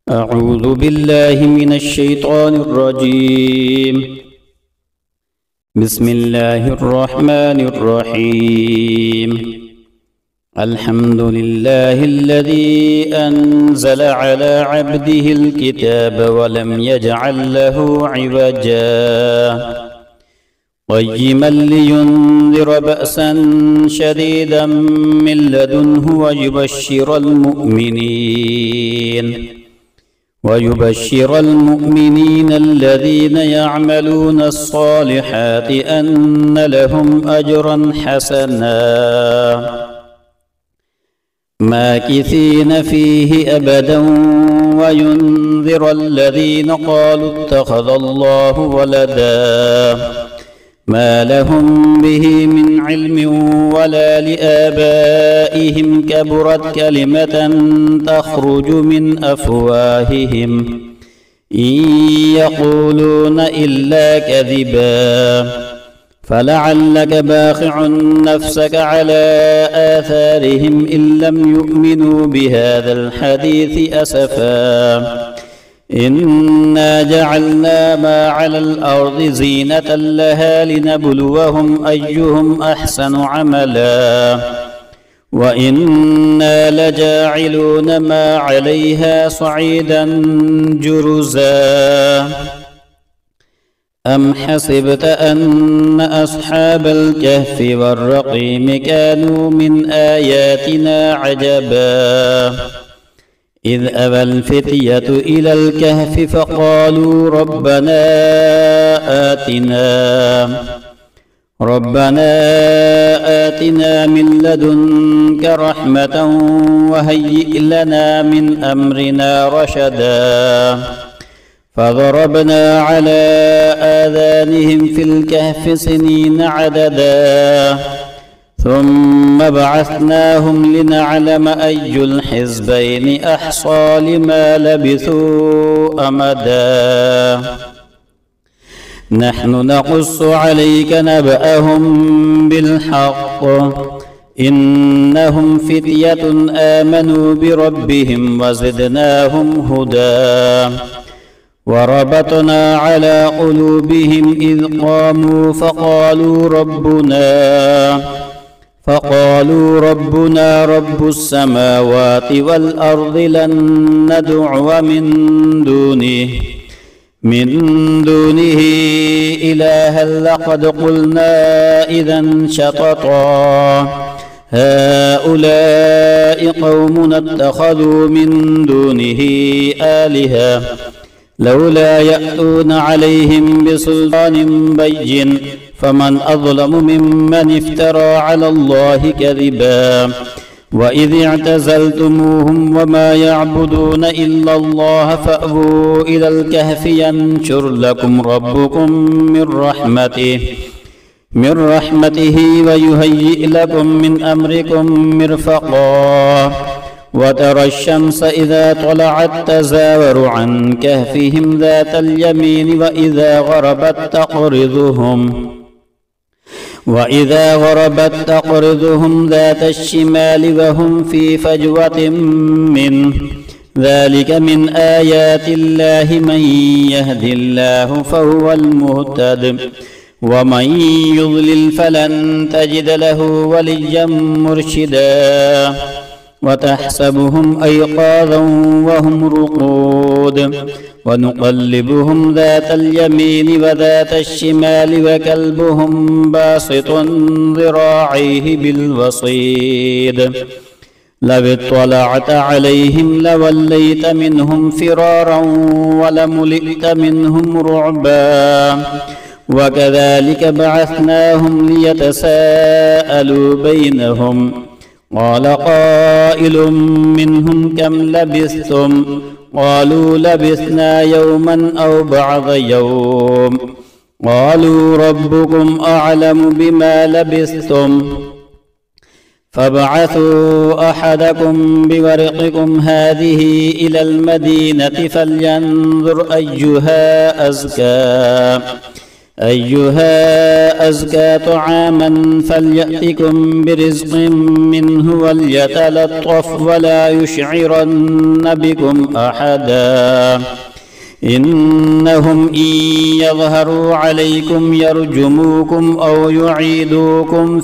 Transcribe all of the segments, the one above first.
أعوذ بالله من الشيطان الرجيم. بسم الله الرحمن الرحيم. الحمد لله الذي أنزل على عبده الكتاب ولم يجعل له عوجا قيما لينذر بأسا شديدا من لدنه ويبشر المؤمنين الذين يعملون الصالحات أن لهم أجرا حسنا ماكثين فيه أبدا وينذر الذين قالوا اتخذ الله ولدا ما لهم به من علم ولا لآبائهم كبرت كلمة تخرج من أفواههم إن يقولون إلا كذبا فلعلك باخع نفسك على آثارهم إن لم يؤمنوا بهذا الحديث أسفا إنا جعلنا ما على الأرض زينة لها لنبلوهم أيهم أحسن عملا وإنا لجاعلون ما عليها صعيدا جرزا أم حسبت أن أصحاب الكهف والرقيم كانوا من آياتنا عجبا إذ أبى الفتية إلى الكهف فقالوا ربنا آتنا من لدنك رحمة وهيئ لنا من أمرنا رشدا فضربنا على آذانهم في الكهف سنين عددا ثم بعثناهم لنعلم أي الحزبين أحصى لما لبثوا أمدا نحن نقص عليك نبأهم بالحق إنهم فتية آمنوا بربهم وزدناهم هدى وربطنا على قلوبهم إذ قاموا فقالوا ربنا رب السماوات والأرض لن ندعو من دونه إلها لقد قلنا إذا شططا هؤلاء قومنا اتخذوا من دونه آلهة لولا يأتون عليهم بسلطان بين فمن أظلم ممن افترى على الله كذبا وإذ اعتزلتموهم وما يعبدون إلا الله فأووا إلى الكهف ينشر لكم ربكم من رحمته ويهيئ لكم من أمركم مرفقا وترى الشمس إذا طلعت تزاور عن كهفهم ذات اليمين وإذا غربت تقرضهم ذات الشمال وهم في فجوة منه ذلك من آيات الله من يهد الله فهو المهتد ومن يضلل فلن تجد له وليا مرشدا وتحسبهم أيقاظا وهم رقود ونقلبهم ذات اليمين وذات الشمال وكلبهم باسط ذراعيه بالوصيد لو اطلعت عليهم لوليت منهم فرارا ولملئت منهم رعبا وكذلك بعثناهم ليتساءلوا بينهم قال قائل منهم كم لبثتم قالوا لبثنا يوما أو بعض يوم قالوا ربكم أعلم بما لبثتم فابعثوا أحدكم بورقكم هذه إلى المدينة فلينظر أيها أيها أزكى طعاما فليأتكم برزق منه وليتلطف ولا يشعرن بكم أحدا إنهم إن يظهروا عليكم يرجموكم أو يعيدوكم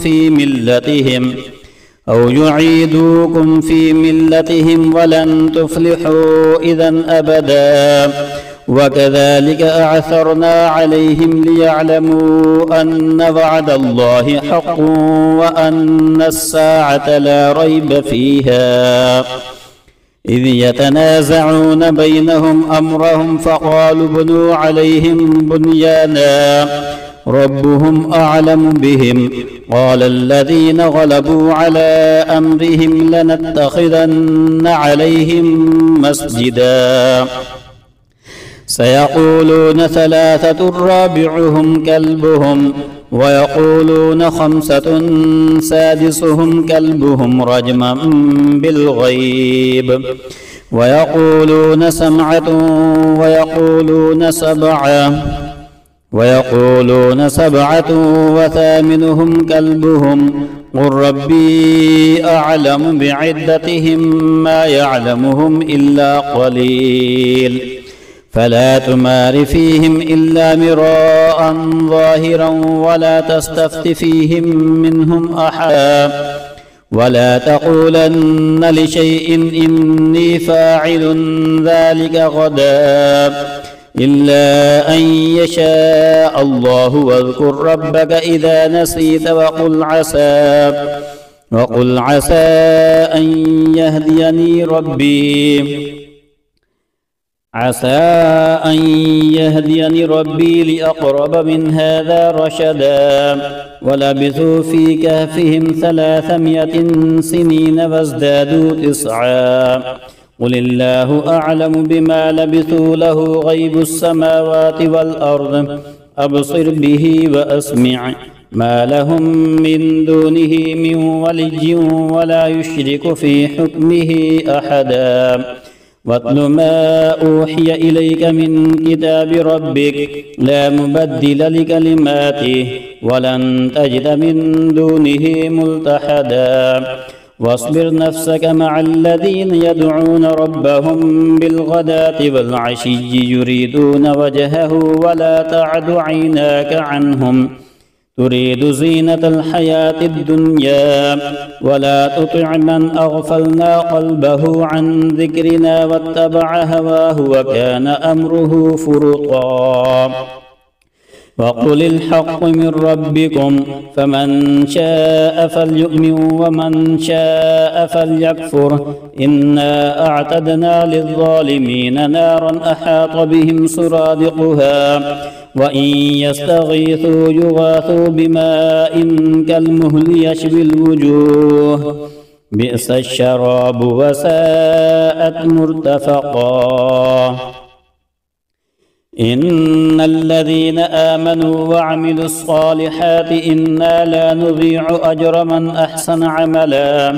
في ملتهم ولن تفلحوا إذا أبدا وكذلك أعثرنا عليهم ليعلموا أن وعد الله حق وأن الساعة لا ريب فيها إذ يتنازعون بينهم أمرهم فقالوا بنوا عليهم بنيانا ربهم أعلم بهم قال الذين غلبوا على أمرهم لنتخذن عليهم مسجدا سيقولون ثلاثة رابعهم كلبهم ويقولون خمسة سادسهم كلبهم رجما بالغيب ويقولون سمعة ويقولون سبعة وثامنهم كلبهم قل ربي أعلم بعدتهم ما يعلمهم إلا قليل فلا تمار فيهم إلا مراء ظاهرا ولا تستفت فيهم منهم أحدا ولا تقولن لشيء إني فاعل ذلك غدا إلا أن يشاء الله واذكر ربك إذا نسيت وقل عسى أن يهديني ربي لأقرب من هذا رشدا ولبثوا في كهفهم 300 سنين وازدادوا 9 قل الله أعلم بما لبثوا له غيب السماوات والأرض أبصر به وأسمع ما لهم من دونه من ولي ولا يشرك في حكمه أحدا واتل ما أوحي إليك من كتاب ربك لا مبدل لكلماته ولن تجد من دونه ملتحدا واصبر نفسك مع الذين يدعون ربهم بالغداة والعشي يريدون وجهه ولا تعد عيناك عنهم تريد زينة الحياة الدنيا ولا تطع من أغفلنا قلبه عن ذكرنا واتبع هواه وكان أمره فرطا وقل الحق من ربكم فمن شاء فليؤمن ومن شاء فليكفر إنا أعتدنا للظالمين نارا أحاط بهم سرادقها وإن يستغيثوا يغاثوا بماء كالمهل يشوي الوجوه بئس الشراب وساءت مرتفقا إن الذين آمنوا وعملوا الصالحات إنا لا نضيع أجر من أحسن عملا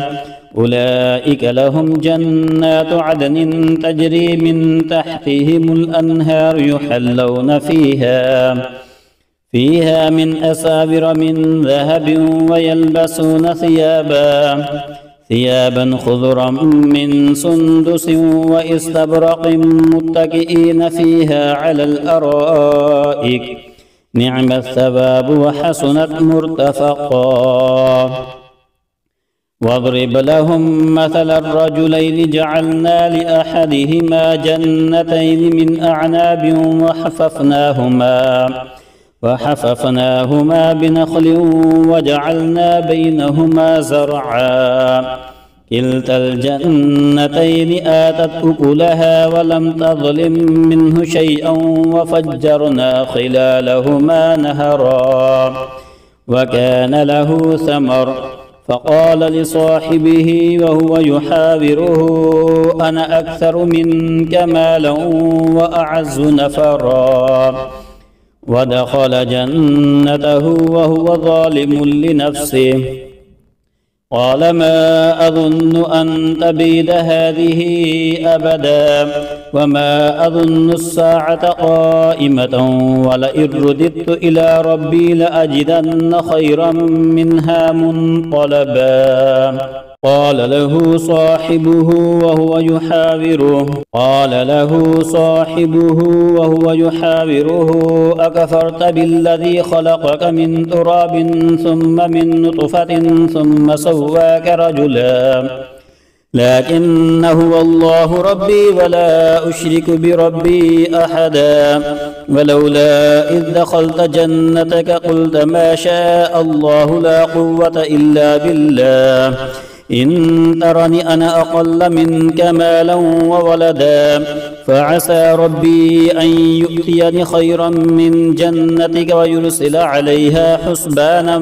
أولئك لهم جنات عدن تجري من تحتهم الأنهار يحلون فيها من أساور من ذهب ويلبسون ثيابا خضرا من سندس واستبرق متكئين فيها على الأرائك نعم الثواب وحسنت مرتفقا واضرب لهم مثل الرجلين جعلنا لأحدهما جنتين من أعناب وحففناهما بنخل وجعلنا بينهما زرعا كلتا الجنتين آتت أكلها ولم تظلم منه شيئا وفجرنا خلالهما نهرا وكان له ثمر فقال لصاحبه وهو يحاوره أنا أكثر منك مالا وأعز نفرا ودخل جنته وهو ظالم لنفسه قال ما أظن أن تبيد هذه أبدا وما أظن الساعة قائمة ولئن رددت إلى ربي لأجدن خيرا منها منقلبا. قال له صاحبه وهو يحاوره أكفرت بالذي خلقك من تراب ثم من نطفة ثم سواك رجلا لكن هو الله ربي ولا أشرك بربي أحدا. ولولا إذ دخلت جنتك قلت ما شاء الله لا قوة إلا بالله إن ترني أنا أقل منك مالا وولدا فعسى ربي أن يؤتيني خيرا من جنتك ويرسل عليها حسبانا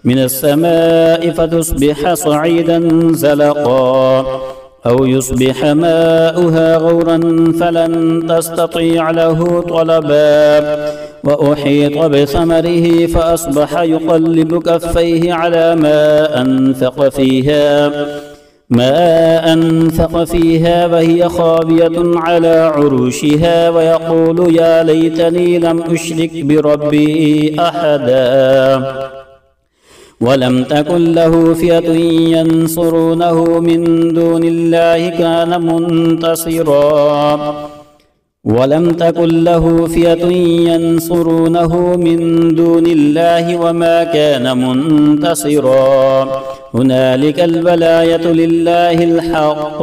من السماء فتصبح صعيدا زلقا أو يصبح ماؤها غورا فلن تستطيع له طلبا. وأحيط بثمره فأصبح يقلب كفيه على ما أنفق فيها وهي خاوية على عروشها ويقول يا ليتني لم أشرك بربي أحدا. ولم تكن له فئة ينصرونه من دون الله وما كان منتصرا. هنالك الولاية لله الحق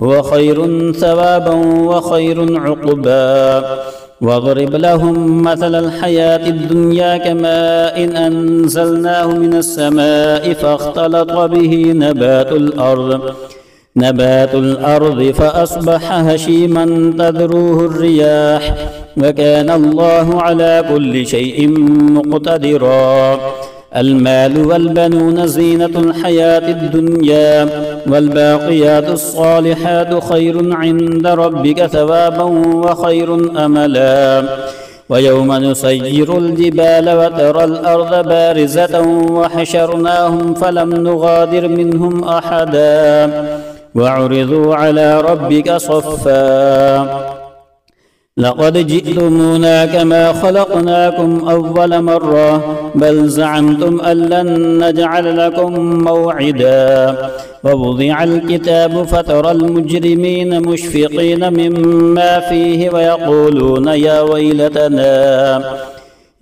هو خير ثوابا وخير عقبا. واضرب لهم مثل الحياة الدنيا كماء إن أنزلناه من السماء فاختلط به نبات الأرض فأصبح هشيما تذروه الرياح وكان الله على كل شيء مقتدرا. المال والبنون زينة الحياة الدنيا والباقيات الصالحات خير عند ربك ثوابا وخير أملا. ويوم نسير الجبال وترى الأرض بارزة وحشرناهم فلم نغادر منهم أحدا وعرضوا على ربك صفا لقد جئتمونا كما خلقناكم أول مرة بل زعمتم أن لن نجعل لكم موعدا. ووضع الكتاب فترى المجرمين مشفقين مما فيه ويقولون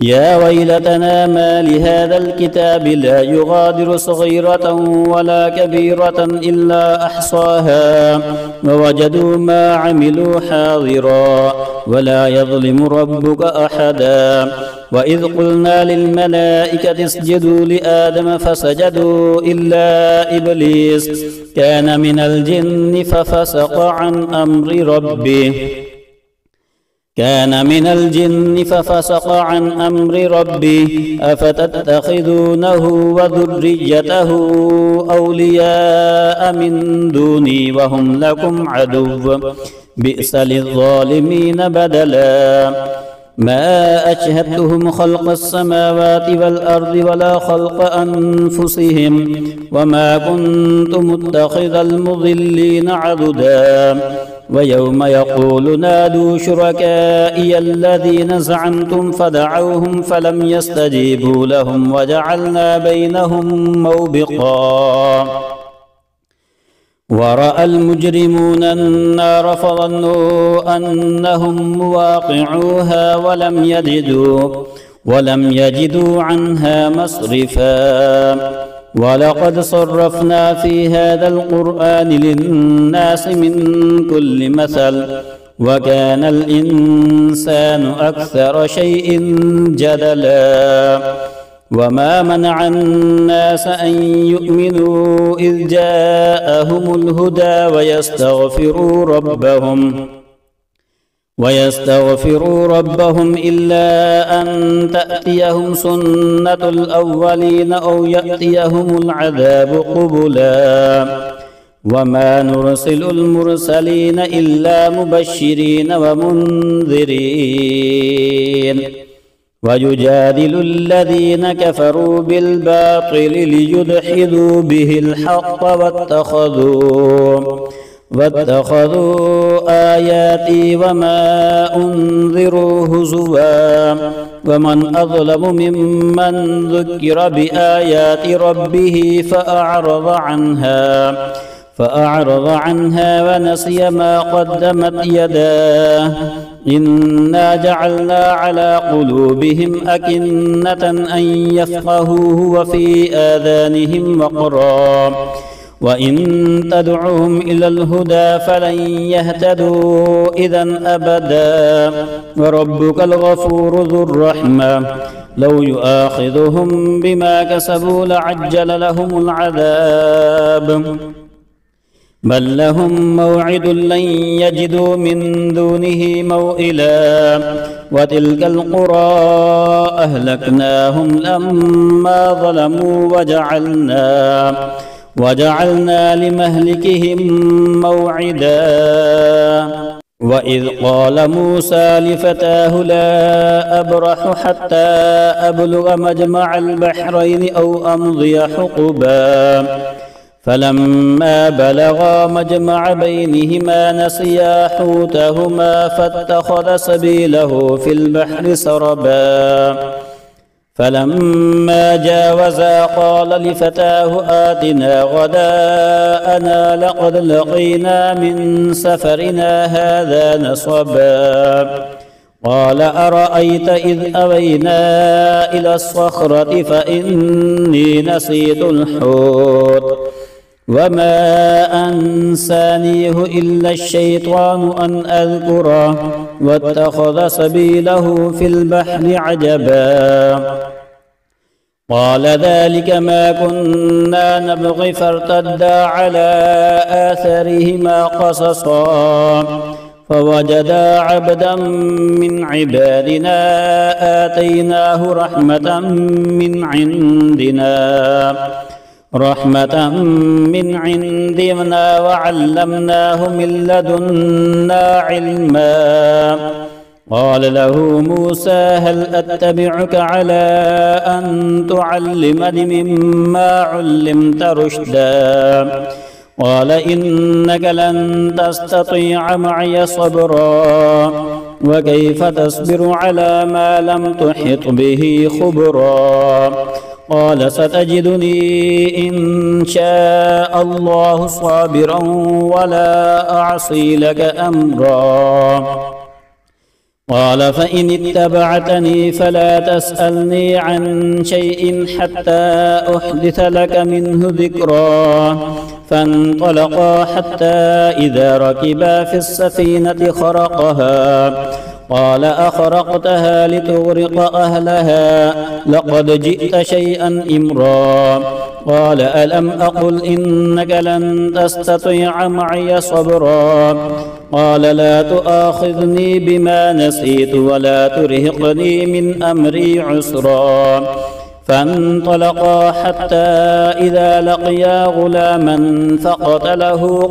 يا ويلتنا ما لهذا الكتاب لا يغادر صغيرة ولا كبيرة إلا أحصاها ووجدوا ما عملوا حاضرا ولا يظلم ربك أحدا. وإذ قلنا للملائكة اسجدوا لآدم فسجدوا إلا إبليس كان من الجن ففسق عن أمر ربه أفتتخذونه وذريته أولياء من دوني وهم لكم عدو بئس للظالمين بدلا. ما أشهدتهم خلق السماوات والأرض ولا خلق أنفسهم وما كنت متخذ المضلين عضدا. ويوم يقول نادوا شركائي الذين زعمتم فدعوهم فلم يستجيبوا لهم وجعلنا بينهم موبقا. ورأى المجرمون النار فظنوا أنهم مواقعوها ولم يجدوا عنها مصرفا. ولقد صرفنا في هذا القرآن للناس من كل مثل وكان الإنسان أكثر شيء جدلا. وما منع الناس أن يؤمنوا إذ جاءهم الهدى ويستغفروا ربهم إلا أن تأتيهم سنة الأولين أو يأتيهم العذاب قبلا. وما نرسل المرسلين إلا مبشرين ومنذرين ويجادل الذين كفروا بالباطل ليدحضوا به الحق واتخذوا آياتي وما أنذروا هزوا ومن أظلم ممن ذكر بآيات ربه فأعرض عنها ونسي ما قدمت يداه إنا جعلنا على قلوبهم أكنة أن يفقهوه وفي آذانهم وقرا وإن تدعوهم إلى الهدى فلن يهتدوا إذا أبدا وربك الغفور ذو الرحمة لو يؤاخذهم بما كسبوا لعجل لهم العذاب بل لهم موعد لن يجدوا من دونه موئلا وتلك القرى أهلكناهم لما ظلموا وجعلنا لمهلكهم موعدا وإذ قال موسى لفتاه لا أبرح حتى أبلغ مجمع البحرين أو أمضي حقبا فلما بلغا مجمع بينهما نسيا حوتهما فاتخذ سبيله في البحر سربا فلما جاوزا قال لفتاه آتنا غداءنا لقد لقينا من سفرنا هذا نصبا قال أرأيت إذ أوينا إلى الصخرة فإني نسيت الحوت وما أنسانيه إلا الشيطان أن أذكره واتخذ سبيله في البحر عجبا قال ذلك ما كنا نبغي فارتدا على آثارهما قصصا فوجدا عبدا من عبادنا آتيناه رحمة من عندنا وعلمناه من لدنا علما قال له موسى هل أتبعك على أن تعلمني مما علمت رشدا قال إنك لن تستطيع معي صبرا وكيف تصبر على ما لم تحط به خبرا قال ستجدني إن شاء الله صابرا ولا أعصي لك أمرا قال فإن اتبعتني فلا تسألني عن شيء حتى أحدث لك منه ذكرا فانطلقا حتى إذا ركبا في السفينة خرقها قال أخرقتها لتغرق أهلها لقد جئت شيئا إمرا قال ألم أقل إنك لن تستطيع معي صبرا قال لا تؤاخذني بما نسيت ولا ترهقني من أمري عسرا فانطلقا حتى إذا لقيا غلاما فقتله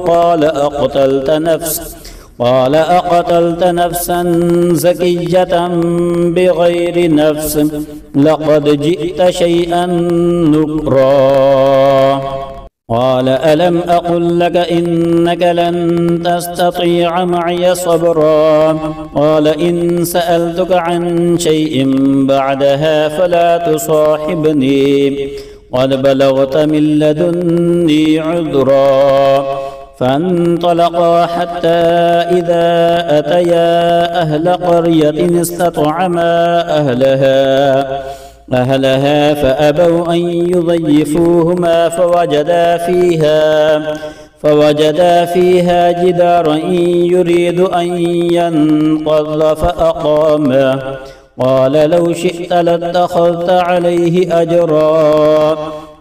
قال أقتلت نفسا زكية بغير نفس لقد جئت شيئا نكرا قال ألم أقل لك إنك لن تستطيع معي صبرا قال إن سألتك عن شيء بعدها فلا تصاحبني قد بلغت من لدني عذرا فانطلقا حتى إذا أتيا أهل قرية استطعما أهلها فأبوا أن يضيفوهما فوجدا فيها جدارا يريد أن ينقض فأقامه قال لو شئت لاتخذت عليه أجرا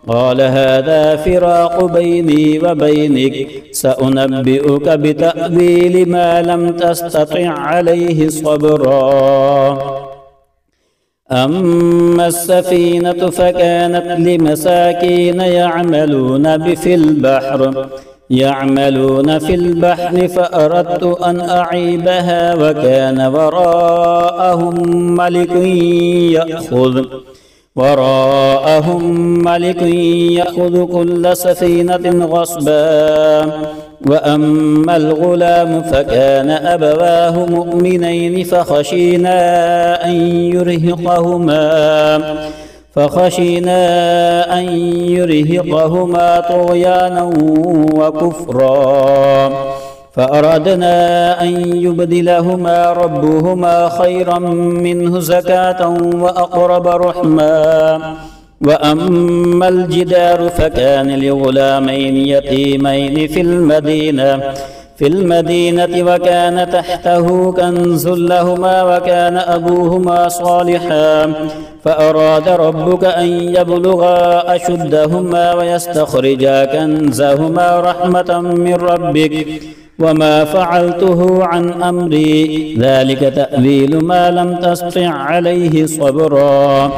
قال هذا فراق بيني وبينك سأنبئك بتأويل ما لم تستطع عليه صبرا أما السفينة فكانت لمساكين يعملون في البحر يعملون في البحر فأردت أن أعيبها وكان وراءهم ملك يأخذ كل سفينة غصبا. وأما الغلام فكان أبواه مؤمنين فخشينا أن يرهقهما طغيانا وكفرا، فأردنا أن يبدلهما ربهما خيرا منه زكاة وأقرب رحما. وأما الجدار فكان لغلامين يتيمين في المدينة وكان تحته كنز لهما وكان أبوهما صالحا، فأراد ربك أن يبلغا أشدهما ويستخرجا كنزهما رحمة من ربك وما فعلته عن أمري ذلك تأويل ما لم تستطع عليه صبرا.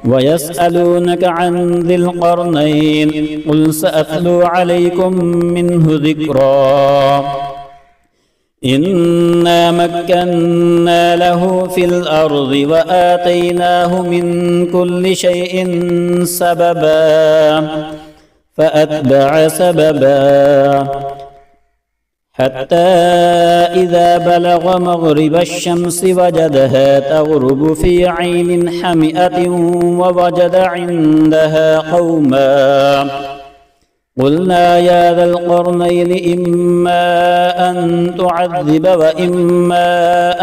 ويسألونك عن ذي القرنين قل سأتلو عليكم منه ذكرا. إنا مكنا له في الأرض وآتيناه من كل شيء سببا فأتبع سببا حتى إذا بلغ مغرب الشمس وجدها تغرب في عين حمئة ووجد عندها قوما. قلنا يا ذا القرنين إما أن تعذب وإما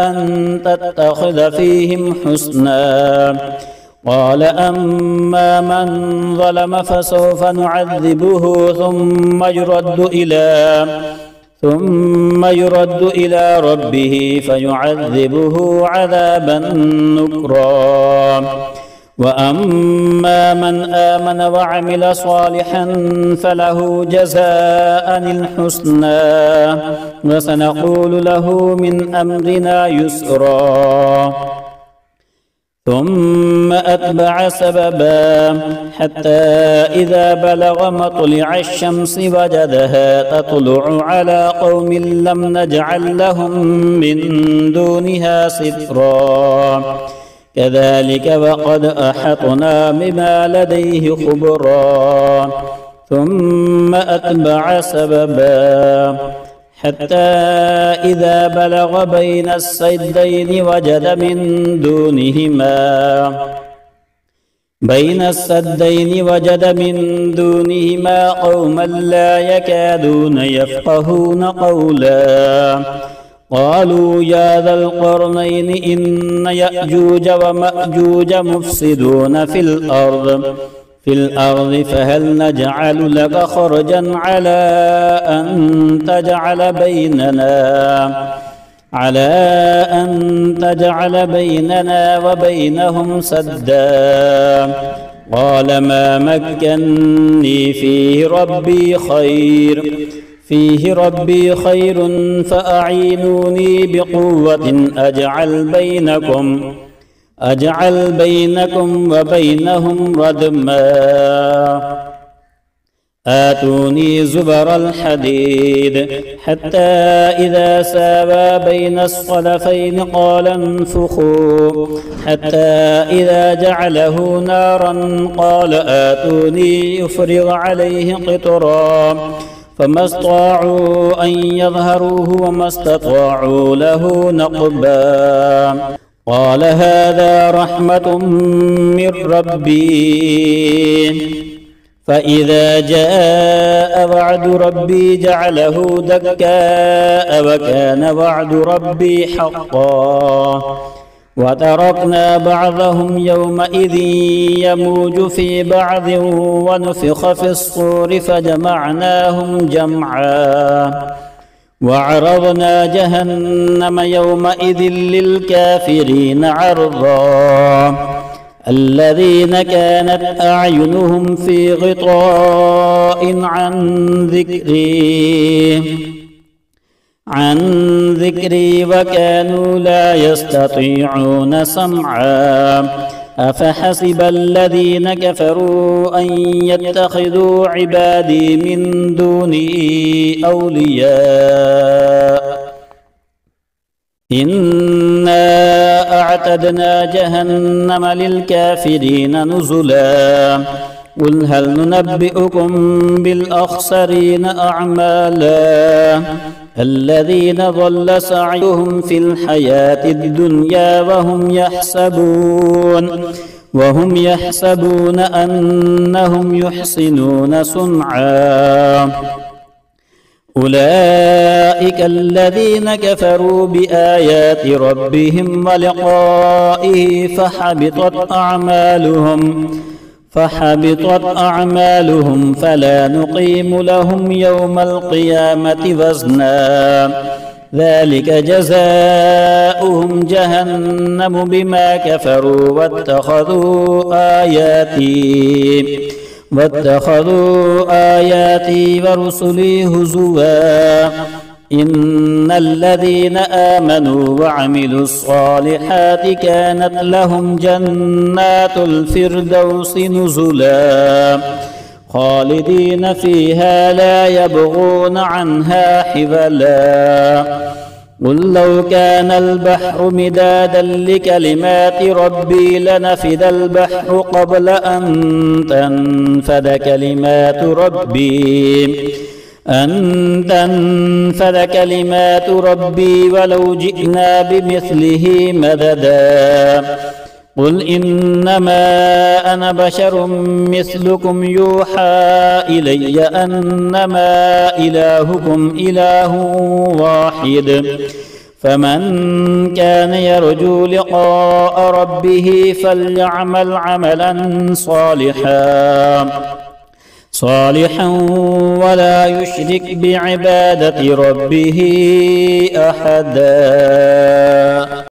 أن تتخذ فيهم حسنا. قال أما من ظلم فسوف نعذبه ثم يرد إلى ربه فيعذبه عذابا نكرا. وأما من آمن وعمل صالحا فله جزاء الحسنى وسنقول له من أمرنا يسرا. ثم أتبع سببا حتى إذا بلغ مطلع الشمس وجدها تطلع على قوم لم نجعل لهم من دونها سترا. كذلك وقد أحطنا بما لديه خبرا. ثم أتبع سببا حتى إذا بلغ بين السدين وجد من دونهما قوما لا يكادون يفقهون قولا. قالوا يا ذا القرنين إن يأجوج ومأجوج مفسدون في الأرض فهل نجعل لك خرجا على أن تجعل بيننا وبينهم سدا. قال ما مكني فيه ربي خير فأعينوني بقوة أجعل بينكم وبينهم ردما. آتوني زبر الحديد حتى إذا ساوى بين الصدفين قال انفخوا حتى إذا جعله نارا قال آتوني أفرغ عليه قطرا. فما استطاعوا أن يظهروه وما استطاعوا له نقبا. قال هذا رحمة من ربي فإذا جاء وعد ربي جعله دكاء وكان وعد ربي حقا. وتركنا بعضهم يومئذ يموج في بعض ونفخ في الصور فجمعناهم جمعا. وعرضنا جهنم يومئذ للكافرين عرضا. الذين كانت أعينهم في غطاء عن ذكري وكانوا لا يستطيعون سمعا. أفحسب الذين كفروا أن يتخذوا عبادي من دوني أولياء إنا أعتدنا جهنم للكافرين نزلا قل هل ننبئكم بالأخسرين أعمالا الذين ضل سعيهم في الحياة الدنيا وهم يحسبون أنهم يحسنون صنعا أولئك الذين كفروا بآيات ربهم ولقائه فحبطت أعمالهم فلا نقيم لهم يوم القيامة وزنا ذلك جزاؤهم جهنم بما كفروا واتخذوا آياتي ورسلي هزوا إن الذين آمنوا وعملوا الصالحات كانت لهم جنات الفردوس نزلا خالدين فيها لا يبغون عنها حولا قل لو كان البحر مدادا لكلمات ربي لنفد البحر قبل أن تنفد كلمات ربي ولو جئنا بمثله مددا قل إنما أنا بشر مثلكم يوحى إلي أنما إلهكم إله واحد فمن كان يرجو لقاء ربه فليعمل عملا صالحا ولا يشرك بعبادة ربه أحدا.